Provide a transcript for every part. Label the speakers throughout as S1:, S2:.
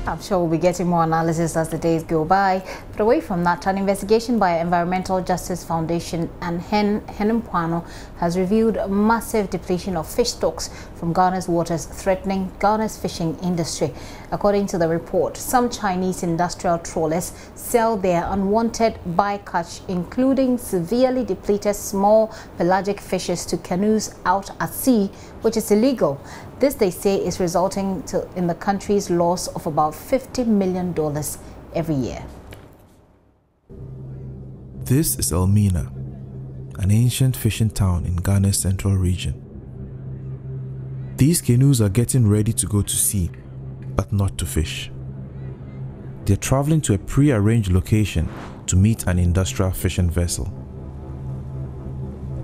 S1: I'm sure we'll be getting more analysis as the days go by. But away from that, an investigation by Environmental Justice Foundation and Henempwano has revealed a massive depletion of fish stocks from Ghana's waters, threatening Ghana's fishing industry. According to the report, some Chinese industrial trawlers sell their unwanted bycatch, including severely depleted small pelagic fishes, to canoes out at sea, which is illegal. This, they say, is resulting in the country's loss of about $50 million every year.
S2: This is Elmina, an ancient fishing town in Ghana's central region. These canoes are getting ready to go to sea, but not to fish. They're traveling to a pre-arranged location to meet an industrial fishing vessel.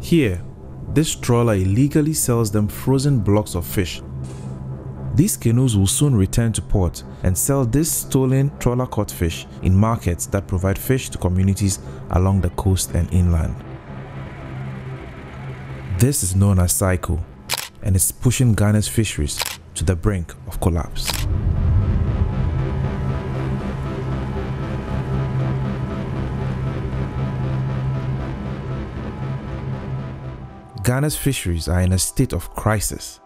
S2: Here, this trawler illegally sells them frozen blocks of fish. These canoes will soon return to port and sell this stolen trawler-caught fish in markets that provide fish to communities along the coast and inland. This is known as cycle, and it's pushing Ghana's fisheries to the brink of collapse. Ghana's fisheries are in a state of crisis.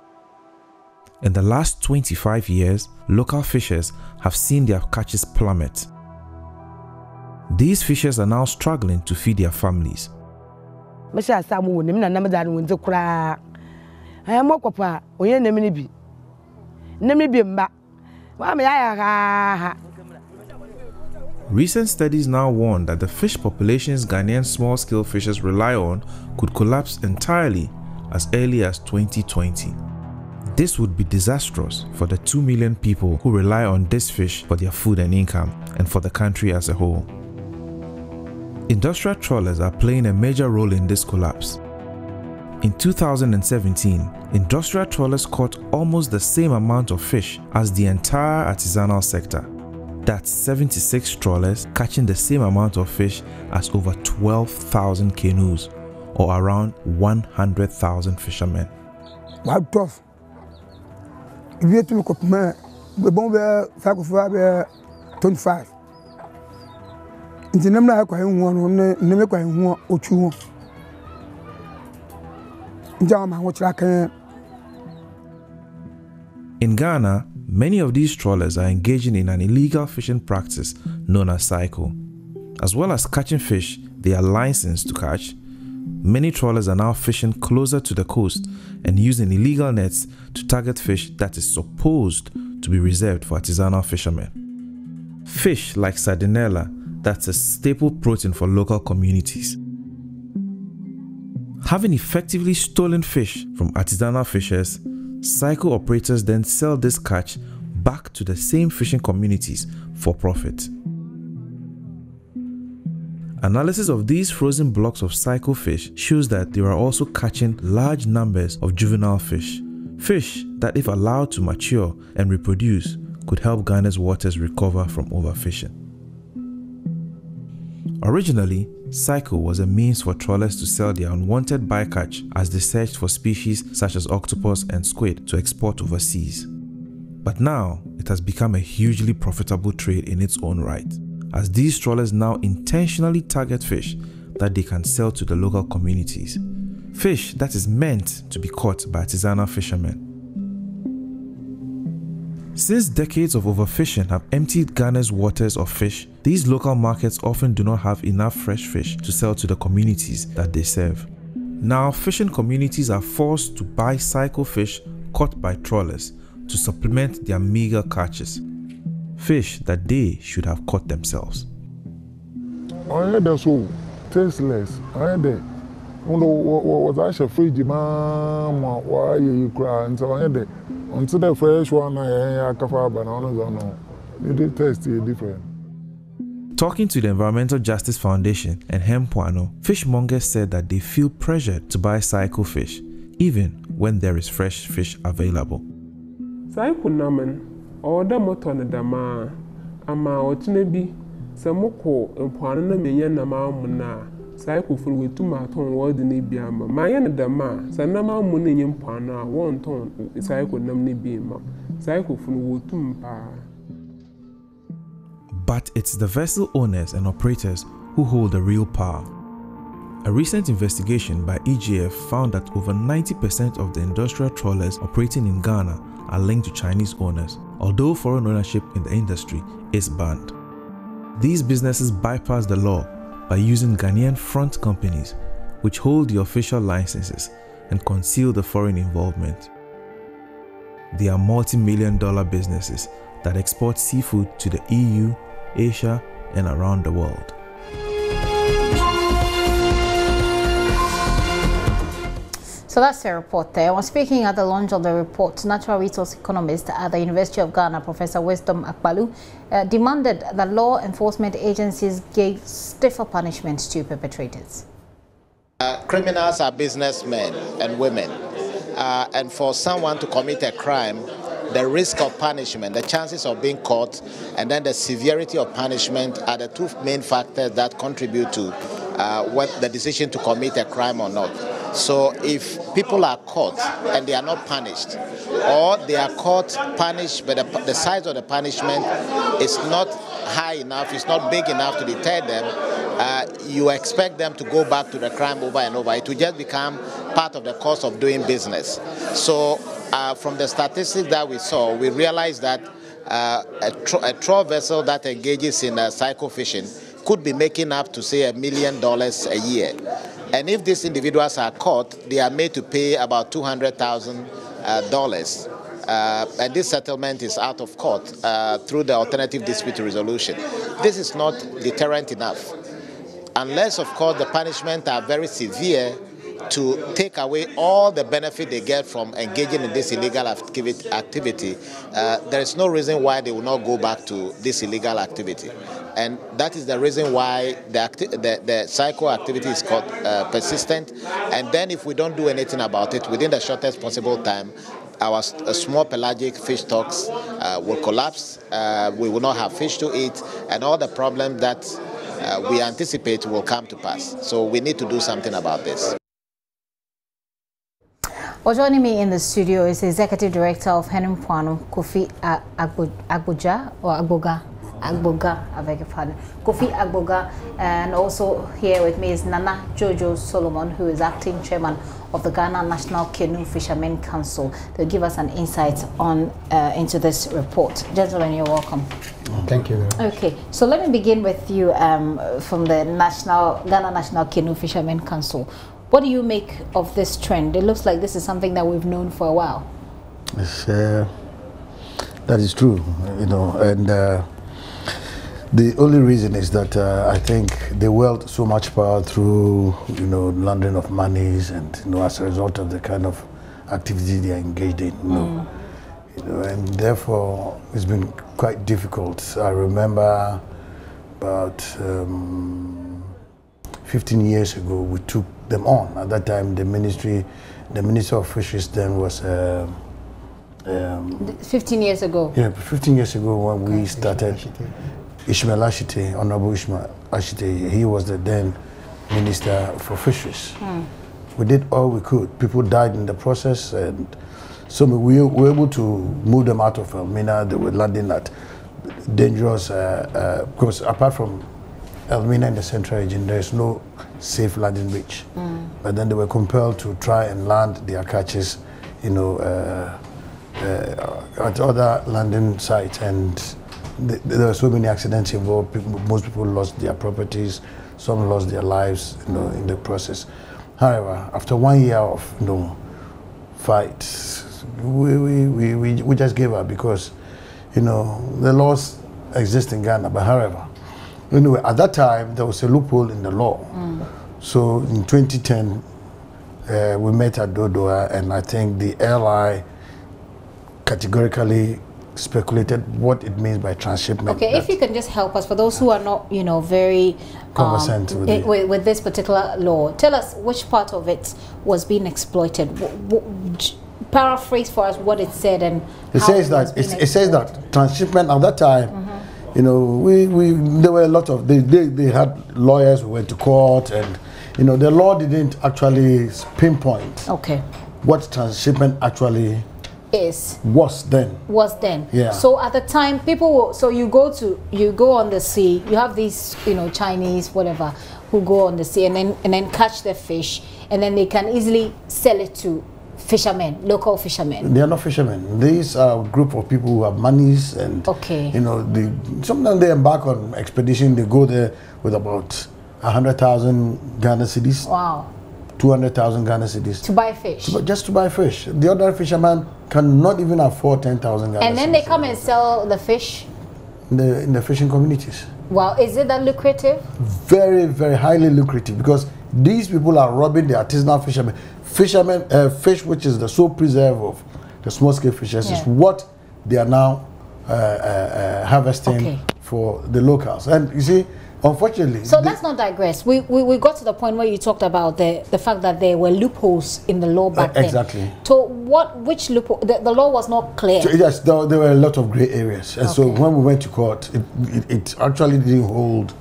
S2: In the last 25 years, local fishers have seen their catches plummet. These fishers are now struggling to feed their families. Recent studies now warn that the fish populations Ghanaian small-scale fishers rely on could collapse entirely as early as 2020. This would be disastrous for the 2 million people who rely on this fish for their food and income, and for the country as a whole. Industrial trawlers are playing a major role in this collapse. In 2017, industrial trawlers caught almost the same amount of fish as the entire artisanal sector. That's 76 trawlers catching the same amount of fish as over 12,000 canoes, or around 100,000 fishermen.
S3: Tough. If you to look man, the bomb 25. In the number of one, never quite one or two.
S2: In Ghana, many of these trawlers are engaging in an illegal fishing practice known as cycle. As well as catching fish they are licensed to catch, many trawlers are now fishing closer to the coast and using illegal nets to target fish that is supposed to be reserved for artisanal fishermen. Fish like sardinella, that's a staple protein for local communities. Having effectively stolen fish from artisanal fishers, cycle operators then sell this catch back to the same fishing communities for profit. Analysis of these frozen blocks of cycle fish shows that they are also catching large numbers of juvenile fish. Fish that, if allowed to mature and reproduce, could help Ghana's waters recover from overfishing. Originally, cycle was a means for trawlers to sell their unwanted bycatch as they searched for species such as octopus and squid to export overseas. But now, it has become a hugely profitable trade in its own right, as these trawlers now intentionally target fish that they can sell to the local communities. Fish that is meant to be caught by artisanal fishermen. Since decades of overfishing have emptied Ghana's waters of fish, these local markets often do not have enough fresh fish to sell to the communities that they serve. Now, fishing communities are forced to buy cycle fish caught by trawlers to supplement their meager catches. Fish that they should have caught themselves.
S4: That's so tasteless. Was actually free demand. Why you cry and so on? Until the fresh one, I can find bananas or no. It tastes different.
S2: Talking to the Environmental Justice Foundation and Henempwano, fishmongers said that they feel pressured to buy cycle fish, even when there is fresh fish available.
S5: Cycle naman, order motor na dama, ama otinebi, samoko empwano na menya na maamuna. Cycle full with tomato word in Ibiama. My end dama, Sanama Munny Impana, 1 ton, cycle namely beam. Cycle full with tumpa.
S2: But it's the vessel owners and operators who hold the real power. A recent investigation by EGF found that over 90% of the industrial trawlers operating in Ghana are linked to Chinese owners, although foreign ownership in the industry is banned. These businesses bypass the law by using Ghanaian front companies, which hold the official licenses and conceal the foreign involvement. They are multi-million-dollar businesses that export seafood to the EU, Asia, and around the world.
S1: So that's the report there. When speaking at the launch of the report, natural resource economist at the University of Ghana, Professor Wisdom Akbalu, demanded that law enforcement agencies gave stiffer punishments to perpetrators.
S6: Criminals are businessmen and women, and for someone to commit a crime, the risk of punishment, the chances of being caught, and then the severity of punishment are the two main factors that contribute to what the decision to commit a crime or not. So if people are caught and they are not punished, or they are caught, punished, but the size of the punishment is not high enough, it's not big enough to deter them, you expect them to go back to the crime over and over. It will just become part of the cost of doing business. So from the statistics that we saw, we realized that a trawl vessel that engages in cycle fishing could be making up to, say, $1 million a year. And if these individuals are caught, they are made to pay about $200,000. And this settlement is out of court through the alternative dispute resolution. This is not deterrent enough. Unless, of course, the punishments are very severe to take away all the benefit they get from engaging in this illegal activity, there is no reason why they will not go back to this illegal activity. And that is the reason why the cycle activity is called persistent. And then if we don't do anything about it within the shortest possible time, our small pelagic fish stocks will collapse, we will not have fish to eat, and all the problems that we anticipate will come to pass. So we need to do something about this.
S1: Well, joining me in the studio is the Executive Director of Henin Puano, Kofi Agboga, I beg your pardon, Kofi Agboga, and also here with me is Nana Jojo Solomon, who is Acting Chairman of the Ghana National Canoe Fishermen Council. They'll give us an insight on into this report. Gentlemen, you're welcome.
S3: Thank you.
S1: Okay, so let me begin with you from the Ghana National Canoe Fishermen Council. What do you make of this trend? It looks like this is something that we've known for a while.
S7: Yes, that is true, you know, and the only reason is that I think they wield so much power through, you know, laundering of monies, and you know, as a result of the kind of activity they are engaged in, you know, and therefore it's been quite difficult. I remember about 15 years ago we took them on. At that time, the Minister of Fisheries then was
S1: 15 years ago.
S7: Yeah, 15 years ago when we started. Ishmael Ashite, Honorable Ishmael Ashite, he was the then Minister for Fisheries. We did all we could. People died in the process, and so we were able to move them out of Elmina. They were landing at dangerous, because apart from Elmina in the central region, there is no safe landing beach. But then they were compelled to try and land their catches, you know, at other landing sites, and there were so many accidents involved. Most people lost their properties, some lost their lives, you know, in the process. However, after 1 year of, you know, fights, we just gave up because, you know, the laws exist in Ghana. But however, anyway, at that time there was a loophole in the law. So in 2010, we met at Dodoa, and I think the LI categorically speculated what it means by transshipment.
S1: Okay, if you can just help us, for those who are not, you know, very
S7: conversant
S1: with this particular law, tell us which part of it was being exploited. Paraphrase for us what it said and
S7: it says that it says that transshipment at that time. You know, there were a lot of they had lawyers who went to court, and you know, the law didn't actually pinpoint
S1: okay
S7: what transshipment actually
S1: is
S7: was then. Yeah.
S1: So at the time, people will, so you go on the sea. You have these, you know, Chinese whatever who go on the sea and then catch the fish, and then they can easily sell it to fishermen, local fishermen.
S7: They are not fishermen. These are a group of people who have monies, and you know, sometimes they embark on expedition. They go there with about 100,000 Ghana cedis.
S1: Wow.
S7: 200,000 Ghana cedis.
S1: To buy fish.
S7: Just to buy fish. The other fisherman cannot even afford 10,000 Ghana cedis.
S1: And then they come and sell the fish
S7: in the fishing communities.
S1: Wow, is it that lucrative?
S7: Very, very highly lucrative, because these people are robbing the artisanal fishermen. Fish, which is the sole preserve of the small-scale fishers, is what they are now harvesting for the locals. And you see, unfortunately...
S1: So let's not digress. We got to the point where you talked about the fact that there were loopholes in the law back then.
S7: Exactly.
S1: So which loophole? The law was not clear.
S7: So yes, there were a lot of gray areas. And so when we went to court, it actually didn't hold,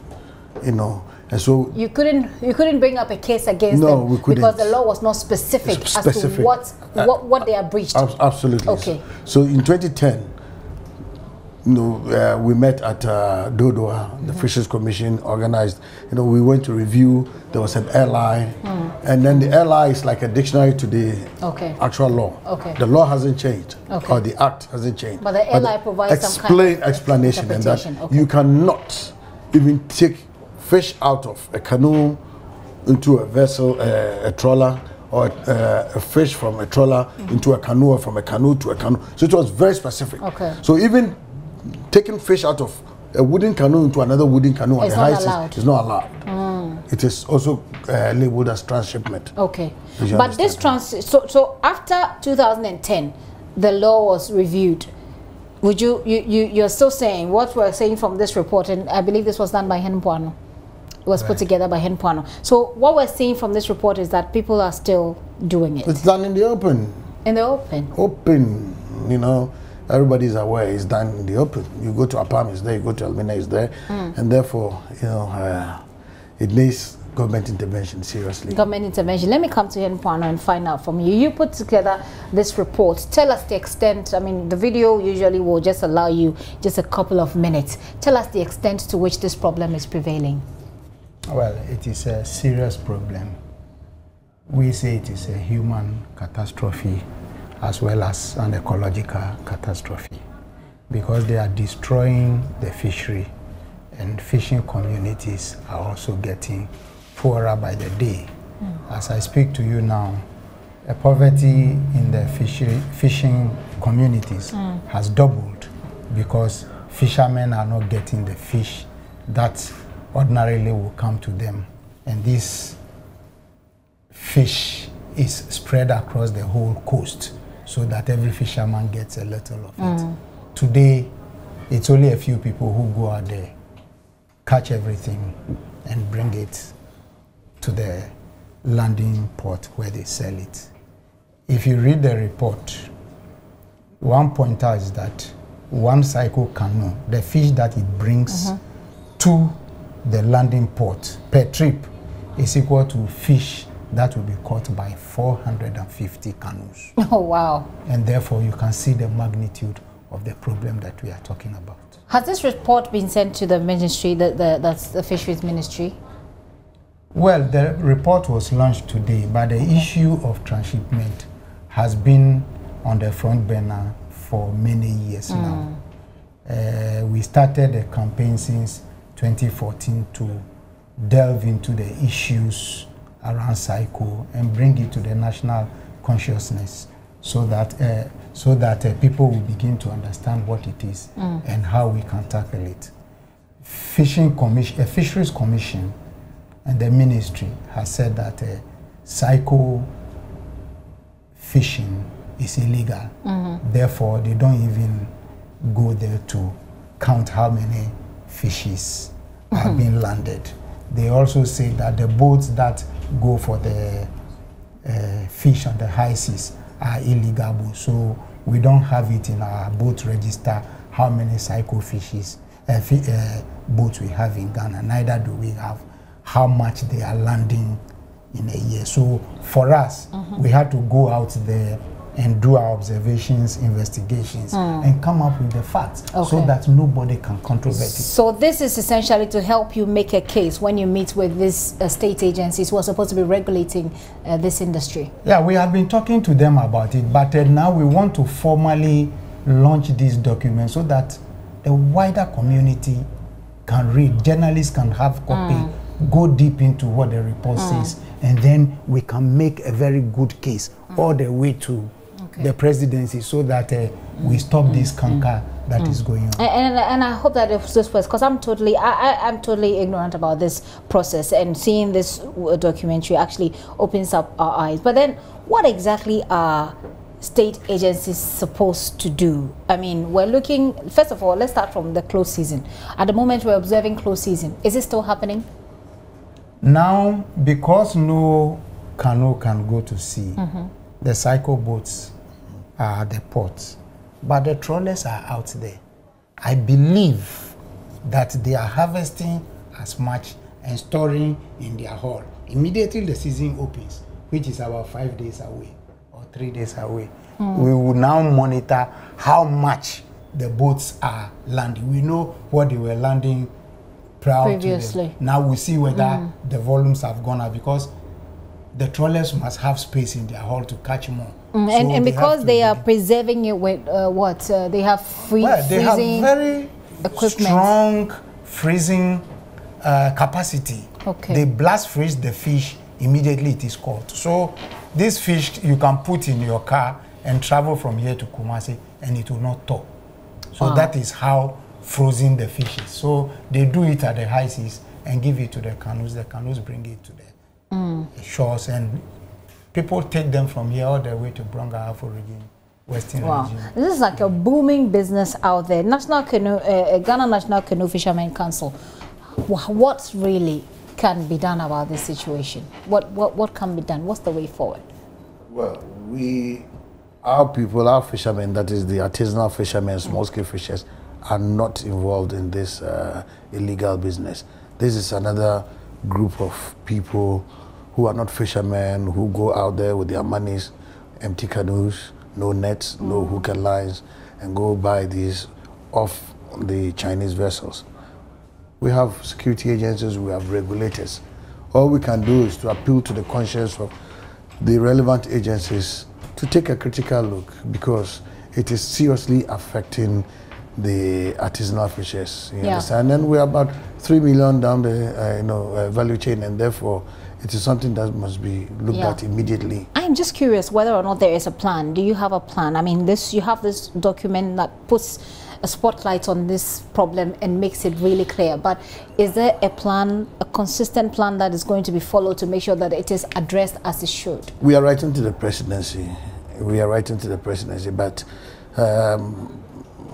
S7: you know. And so
S1: you couldn't bring up a case against them, we couldn't, because the law was not specific as to what they are breached.
S7: Absolutely.
S1: Okay.
S7: So in 2010, you know, we met at Dodoa, the Fisheries Commission organized. You know, we went to review. There was an LI, and then the LI is like a dictionary to the actual law. Okay. The law hasn't changed, or the act hasn't changed.
S1: But the LI provides some kind of
S7: explanation, and that you cannot even take fish out of a canoe into a vessel, a trawler, or a fish from a trawler into a canoe, or from a canoe to a canoe. So it was very specific. Okay. So even taking fish out of a wooden canoe into another wooden canoe on the high seas is not allowed. It is also labeled as transshipment.
S1: Okay. But this so after 2010, the law was reviewed. Would you're still saying what we're saying from this report, and I believe this was done by Hen Puano. It was put together by Hen Puano. So what we're seeing from this report is that people are still doing it.
S7: It's done in the open.
S1: In the open.
S7: Open, you know. Everybody's aware it's done in the open. You go to Apam, it's there. You go to Elmina, it's there. And therefore, you know, it needs government intervention, seriously. Government intervention.
S1: Let me come to Hen Puano and find out from you. You put together this report. Tell us the extent. I mean, the video usually will just allow you just a couple of minutes. Tell us the extent to which this problem is prevailing.
S8: Well, it is a serious problem. We say it is a human catastrophe as well as an ecological catastrophe, because they are destroying the fishery, and fishing communities are also getting poorer by the day. As I speak to you now, the poverty in the fishing communities has doubled, because fishermen are not getting the fish that ordinarily will come to them, and this fish is spread across the whole coast, so that every fisherman gets a little of it. Today, it's only a few people who go out there, catch everything, and bring it to the landing port where they sell it. If you read the report, one pointer is that one cycle canoe, the fish that it brings to the landing port per trip, is equal to fish that will be caught by 450 canoes.
S1: Oh, wow.
S8: And therefore, you can see the magnitude of the problem that we are talking about.
S1: Has this report been sent to the ministry, that's the Fisheries Ministry?
S8: Well, the report was launched today, but the issue of transshipment has been on the front burner for many years now. We started a campaign since 2014 to delve into the issues around cycle and bring it to the national consciousness, so that people will begin to understand what it is and how we can tackle it. Fisheries Commission and the ministry has said that cycle fishing is illegal. Therefore, they don't even go there to count how many fishes are being landed. They also say that the boats that go for the fish on the high seas are illegal, so we don't have it in our boat register how many cycle fishes boats we have in Ghana. Neither do we have how much they are landing in a year. So for us, we had to go out there and do our observations, investigations, and come up with the facts so that nobody can controverse it.
S1: So this is essentially to help you make a case when you meet with these state agencies who are supposed to be regulating this industry.
S8: Yeah, we have been talking to them about it, but now we want to formally launch this document so that the wider community can read, journalists can have copy, go deep into what the report says, and then we can make a very good case all the way to the presidency so that we stop this canker that is going on.
S1: And I hope that it's this because I'm totally ignorant about this process, and seeing this documentary actually opens up our eyes. But then what exactly are state agencies supposed to do? I mean, we're looking, first of all, let's start from the close season. At the moment we're observing close season. Is it still happening?
S8: Now, because no canoe can go to sea, the cycle boats are at the ports, but the trawlers are out there. I believe that they are harvesting as much and storing in their hull. Immediately the season opens, which is about 5 days away or 3 days away, we will now monitor how much the boats are landing. We know what they were landing previously. Now we see whether the volumes have gone up, because the trawlers must have space in their hull to catch more.
S1: And because they are preserving it with they have
S8: they have very strong freezing capacity. They blast freeze the fish immediately it is caught. So this fish you can put in your car and travel from here to Kumasi and it will not thaw. So that is how frozen the fish is. So they do it at the high seas and give it to the canoes. The canoes bring it to the shores, and people take them from here all the way to Bronga, Afro region, Western region.
S1: This is like a booming business out there. Ghana National Canoe Fishermen Council. What really can be done about this situation? What can be done? What's the way forward?
S7: Well, our people, our fishermen, that is the artisanal fishermen, small-scale fishers, are not involved in this illegal business. This is another group of people who are not fishermen, who go out there with their monies, empty canoes, no nets, no hook and lines, and go buy these off the Chinese vessels. We have security agencies, we have regulators. All we can do is to appeal to the conscience of the relevant agencies to take a critical look, because it is seriously affecting the artisanal fishers. You understand? And we're about 3 million down the value chain, and therefore it is something that must be looked at immediately.
S1: I'm just curious whether or not there is a plan. Do you have a plan? I mean, you have this document that puts a spotlight on this problem and makes it really clear, but is there a plan, a consistent plan that is going to be followed to make sure that it is addressed as it should? We are writing to the presidency.
S7: But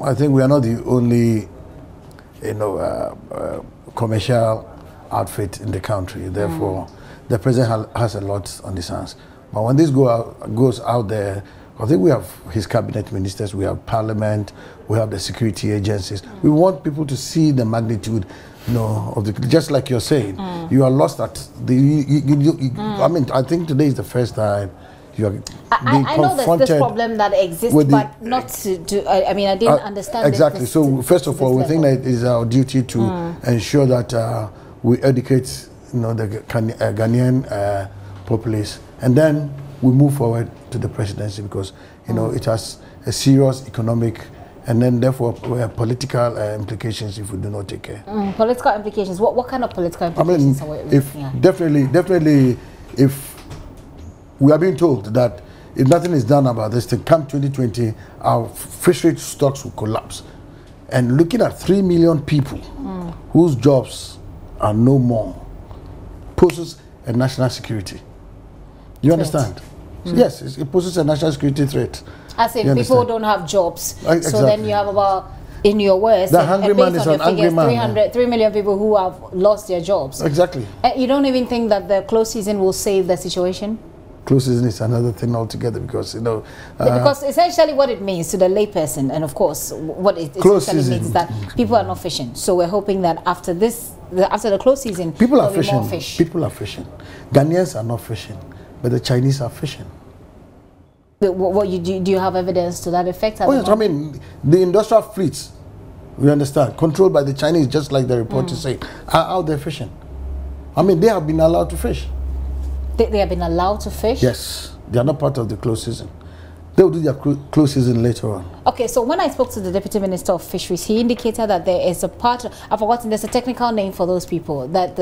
S7: I think we are not the only, commercial outfit in the country. Therefore, the president has a lot on his hands. But when this goes out there, I think we have his cabinet ministers, we have parliament, we have the security agencies. We want people to see the magnitude, of the, just like you're saying, you are lost at the, I mean, I think today is the first time you are being
S1: I know there's this problem that exists, but not to I mean, I didn't understand
S7: exactly. So first of all, we think that it is our duty to ensure that we educate, the Ghanaian populace, and then we move forward to the presidency, because it has a serious economic and then therefore political implications if we do not take care.
S1: Political implications. What kind of political implications?
S7: I mean, definitely, if we are being told that if nothing is done about this thing, come 2020, our fishery stocks will collapse. And looking at 3 million people whose jobs are no more poses a national security. You understand? Yes, it poses a national security threat. As if people don't have jobs. Exactly. So then you have about, in your words, the hungry man is an angry man. 3 million people who have lost their jobs. Exactly. You don't even think that the close season will save the situation? Close season is another thing altogether, because because essentially what it means to the layperson, and of course what it essentially means is that people are not fishing. So we're hoping that after the close season, people are fishing. More fish. People are fishing. Ghanaians are not fishing, but the Chinese are fishing.
S1: What do you have evidence to that effect?
S7: Oh yes, I mean the industrial fleets, we understand, controlled by the Chinese, just like the report is saying, are out there fishing. I mean, they have been allowed to fish.
S1: They have been allowed to fish?
S7: Yes, they are not part of the closed season. They will do their closed season later on. Okay,
S1: so when I spoke to the Deputy Minister of Fisheries, he indicated that there is a part, I've forgotten, there's a technical name for those people, and that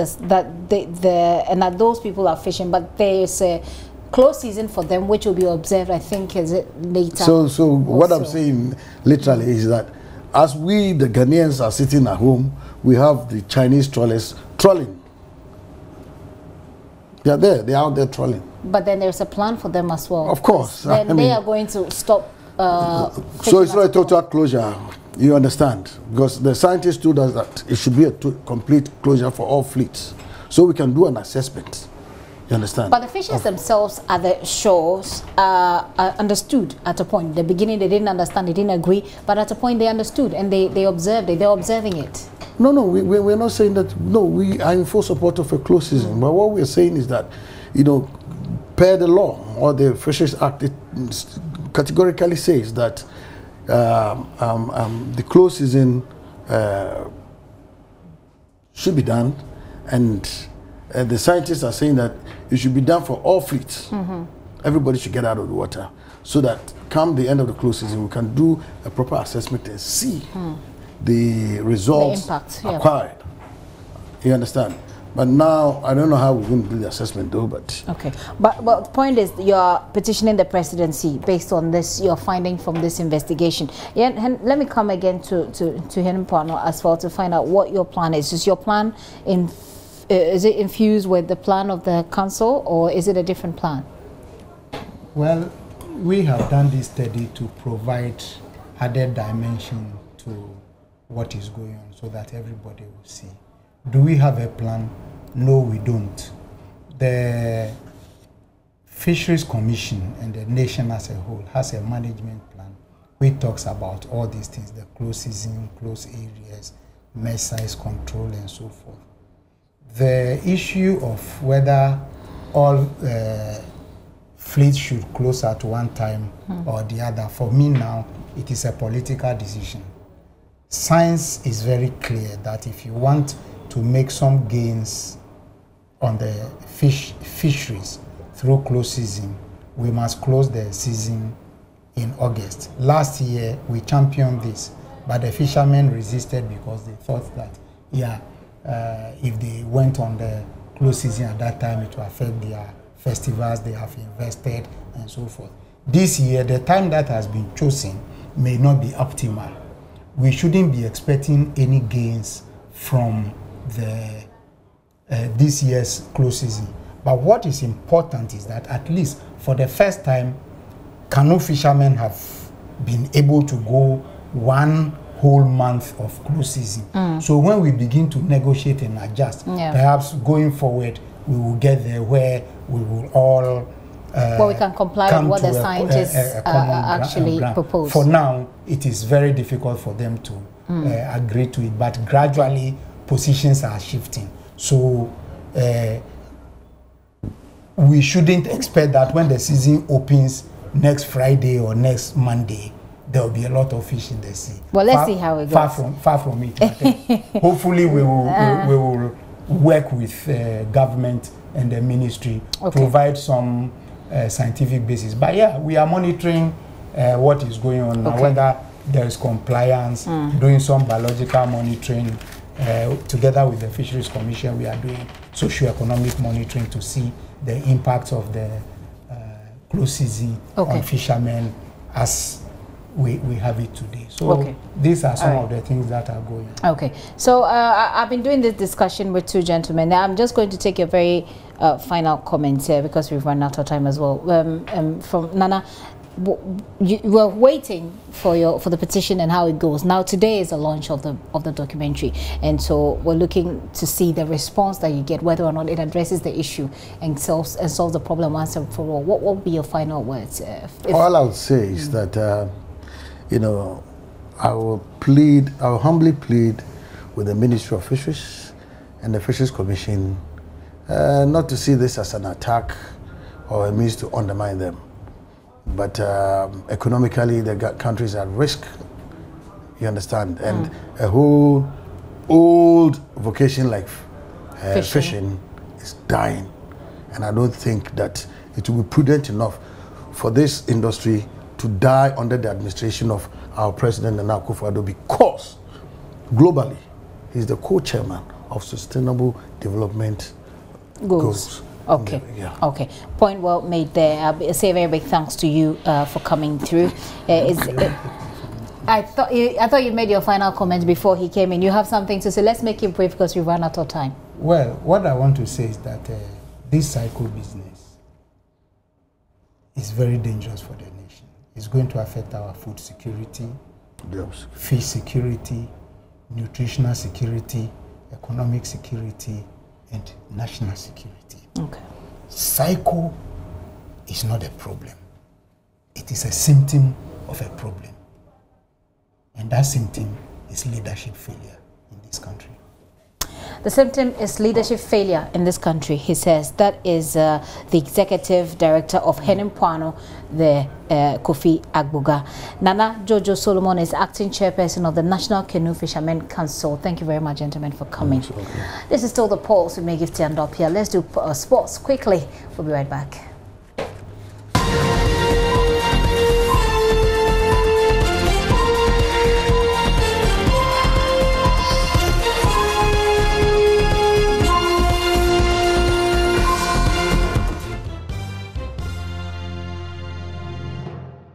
S1: those people are fishing, but there's a closed season for them, which will be observed, I think, is it later.
S7: So what I'm saying literally is that as we, the Ghanaians, are sitting at home, we have the Chinese trawlers trawling. They are there, they are out there trawling.
S1: But then there's a plan for them as well.
S7: Of course.
S1: Then they are going to stop.
S7: So it's not a total closure, you understand? Because the scientists told us that it should be a complete closure for all fleets. So we can do an assessment. You understand?
S1: But the fishers themselves at the shores understood at a point. In the beginning, they didn't understand, they didn't agree. But at a point, they understood and they observed it. They're observing it.
S7: No, we're not saying that. No, we are in full support of a closed season. But what we're saying is that, you know, per the law or the Fisheries Act, it categorically says that the closed season should be done, and the scientists are saying that it should be done for all fleets. Everybody should get out of the water, so that come the end of the closed season, we can do a proper assessment and see the results,
S1: the impact,
S7: acquired. You understand? But now, I don't know how we're going to do the assessment though, but...
S1: Okay. But the point is, you're petitioning the presidency based on this, your finding from this investigation. Yeah, and let me come again to Henpano as well to find out what your plan is. Is your plan, is it infused with the plan of the council, or is it a different plan?
S8: Well, we have done this study to provide added dimension to what is going on so that everybody will see. Do we have a plan? No, we don't. The Fisheries Commission and the nation as a whole has a management plan which talks about all these things, the closed season, closed areas, mesh size control, and so forth. The issue of whether all fleets should close at one time or the other, for me now, it is a political decision. Science is very clear that if you want to make some gains on the fisheries through closed season, we must close the season in August. Last year, we championed this, but the fishermen resisted because they thought that, if they went on the closed season at that time, it will affect their festivals they have invested and so forth. This year, the time that has been chosen may not be optimal. We shouldn't be expecting any gains from this year's closed season. But what is important is that at least for the first time, canoe fishermen have been able to go one whole month of closed season. So when we begin to negotiate and adjust, perhaps going forward, we will get there where we will all
S1: we can comply with what the scientists actually propose.
S8: For now, it is very difficult for them to agree to it, but gradually positions are shifting. So we shouldn't expect that when the season opens next Friday or next Monday, there will be a lot of fish in the sea.
S1: Well, let's see how it goes.
S8: Far from it. Hopefully, we will work with government and the ministry, provide some scientific basis. But yeah, we are monitoring what is going on now, whether there is compliance, doing some biological monitoring. Together with the Fisheries Commission, we are doing socio-economic monitoring to see the impact of the closed season on fishermen as we have it today. So these are some of the things that are going on.
S1: Okay. So I've been doing this discussion with two gentlemen. Now I'm just going to take a very final comment here because we've run out of time as well. From Nana, you were waiting for the petition and how it goes. Now today is the launch of the documentary, and so we're looking to see the response that you get, whether or not it addresses the issue and solves the problem once and for all. What will be your final words?
S7: All I would say is that you know, I will humbly plead with the Ministry of Fisheries and the Fisheries Commission not to see this as an attack or a means to undermine them. but economically the country is at risk. You understand? And a whole old vocation like fishing is dying. And I don't think that it will be prudent enough for this industry to die under the administration of our president Nana Akufo-Addo, because globally he's the co-chairman of Sustainable Development Goals.
S1: Okay.
S7: Yeah.
S1: Okay. Point well made there. I'll say a very big thanks to you for coming through. I thought you made your final comment before he came in. You have something to say. Let's make it brief because we've run out of time.
S8: Well, what I want to say is that this cycle business is very dangerous for the nation. It's going to affect our food security, fish security, nutritional security, economic security, and national security.
S1: Okay.
S8: Cycle is not a problem. It is a symptom of a problem. And that symptom is leadership failure in this country.
S1: The symptom is leadership failure in this country, he says. That is the executive director of Henin Puano, the Kofi Agboga. Nana Jojo Solomon is acting chairperson of the National Canoe Fishermen Council. Thank you very much, gentlemen, for coming. This is still the Pulse with me, Gifty and up here. Let's do sports quickly. We'll be right back.